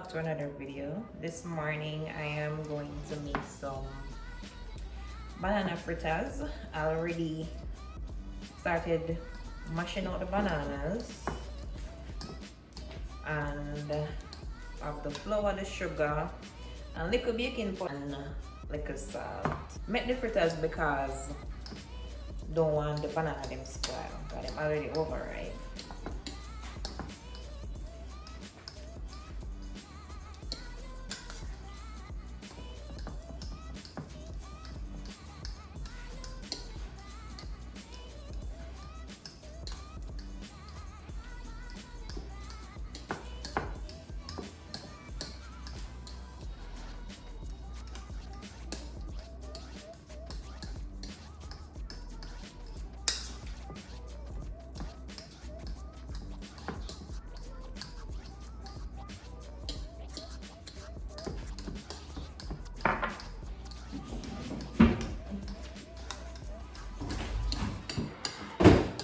back to another video. This morning I am going to make some banana fritters. I already started mashing out the bananas and of the flour, the sugar, and little baking powder and little salt. Make the fritters because don't want the banana them spoil because them already overripe.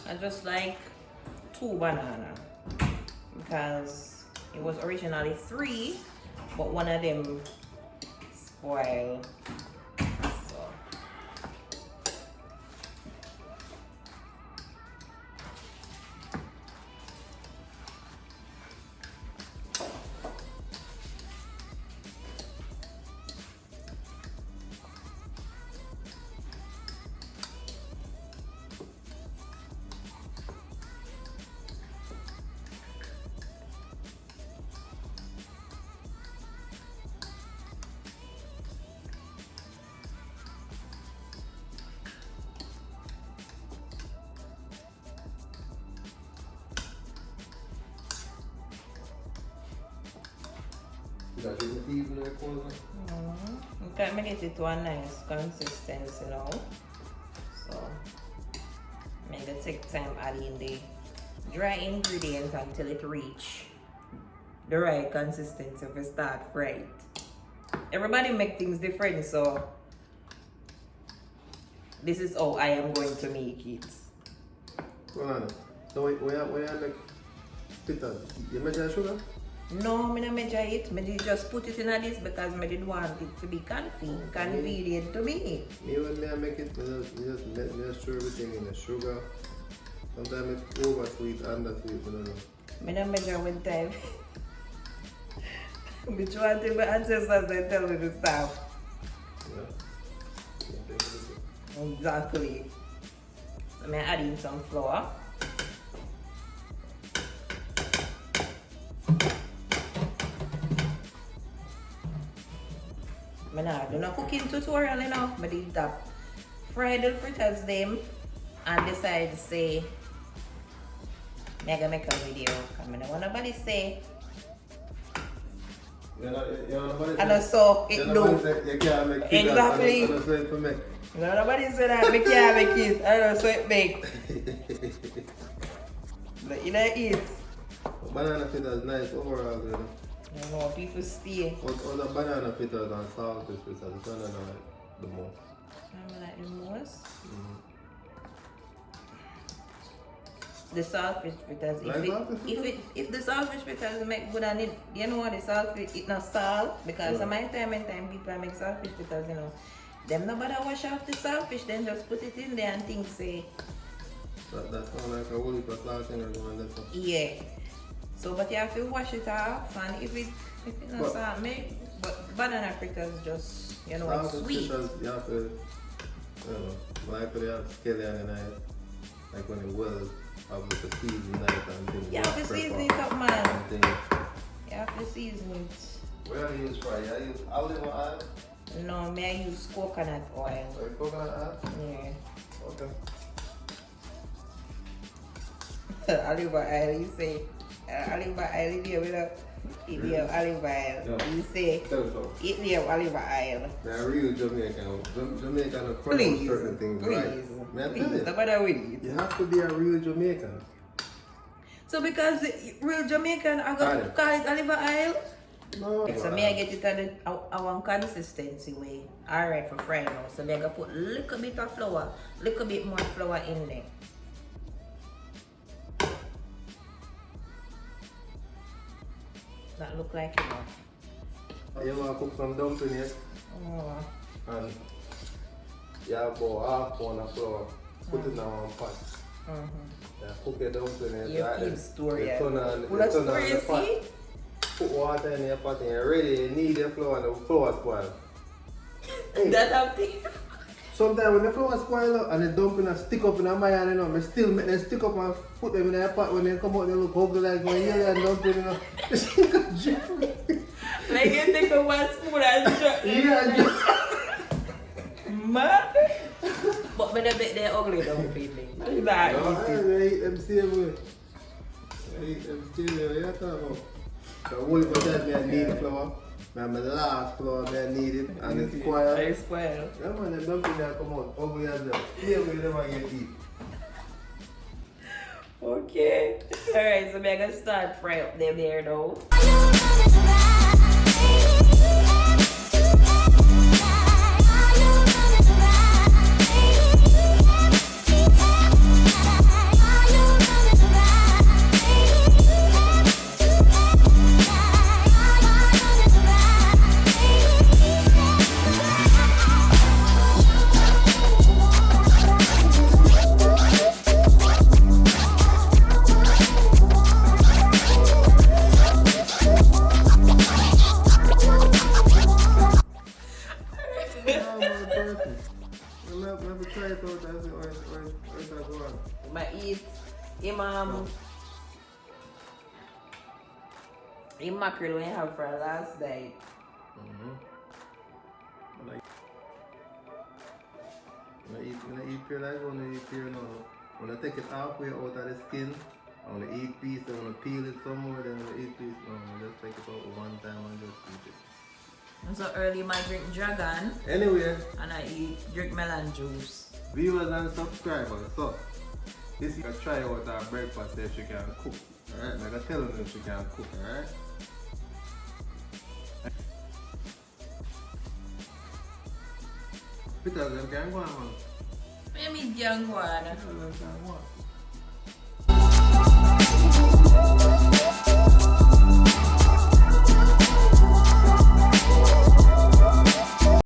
I just like 2 bananas because it was originally 3, but one of them spoiled. So you can make it to a nice consistency now. So I'm going to take time adding the dry ingredients until it reach the right consistency if it start right. Everybody make things different, so this is how I am going to make it. So when you make pita, you measure sugar? No, I don't measure it. I just put it in this because I didn't want it to be convenient to me. Me when I make it, I just stir everything in the sugar. Sometimes it's over sweet, under sweet, I don't know. I don't measure one time. Which one thing my ancestors they tell me to stop. Yeah. Exactly. So I'm adding some flour. I don't do no cooking tutorial, you know. I did that Friday fritters them and decide to say I'm gonna make a video. I don't want nobody say. And so it do. You can't make pita. Exactly. Nobody say that I can't make it. I don't so it make. But you know eat. Banana pita is nice overall, you know. I know people stay. All the banana fritters and salted fritters, which one I like the most? I like the most. The saltfish fritters. If the saltfish fritters make good and it, you know what the saltfish, it not salt because sometimes people make saltfish fritters, you know. Them nobody wash off the saltfish, then just put it in there and think say. That sounds like a whole heap of salt in there. Yeah. So, but you have to wash it off, and if it not salt, but banana fritters just, you know, it's sweet. Fritters, you have to, you know, like when you have scallion in it, like when it was, have like a season night and things. You have to season it up, man. You have to season it. What do you use for it? You use olive oil? No, me I use coconut oil. Coconut oil? Yeah. Okay. Olive oil, you say. Olive oil, you have olive oil. You say, eat me of olive oil. Now, real Jamaican. Jamaican are pronounce certain things right. Man, Please, you have to be a real Jamaican. So because real Jamaican, I got to call it olive oil? No. So me I get it at our consistency way. Alright for frying now. So me I gonna put a little bit of flour, little bit more flour in there. That look like enough. You want to cook some dumpling here? And you have about half pound of flour. Put it in one pot. Yeah, cook your dumpling here. You feed story. Turn on Full of the story, pot. see? Put water in your pot and you're ready. You need your flour and the flour spoil. Hey. That happened. Sometimes when the flour spoil up and the dumpling stick up in the mayan, you know, I still make them stick up and put them in the pot. When they come out, they look ugly like one yellow and dumpling, you know. Like you take a one spoon and shut it. Yeah, Man. But when they make their ugly dumpling. Like, no, I eat them same way. I eat them same way. What you talking about? The whole time I need the flour. My last flour, I need it. And it's spoiled. It's spoiled. Yeah, man, the dumpling that come out ugly as well. Same way they never get eat. Okay. Alright, so we're gonna start fry up them there now. But eat him mackerel we have for our last night. When I eat pure like when I eat pure now. When I take it halfway out of the skin, I want to eat piece, I want to peel it somewhere, then I want to eat piece. No, I just take it out one time and just eat it. So early I drink dragon. Anyway, And I drink melon juice. viewers and subscribers, so this is a try out our breakfast if she can cook. Alright, I'm gonna tell her if she can cook, alright? Fritters, them can go on, man. Maybe young one. Fritters, them can go on.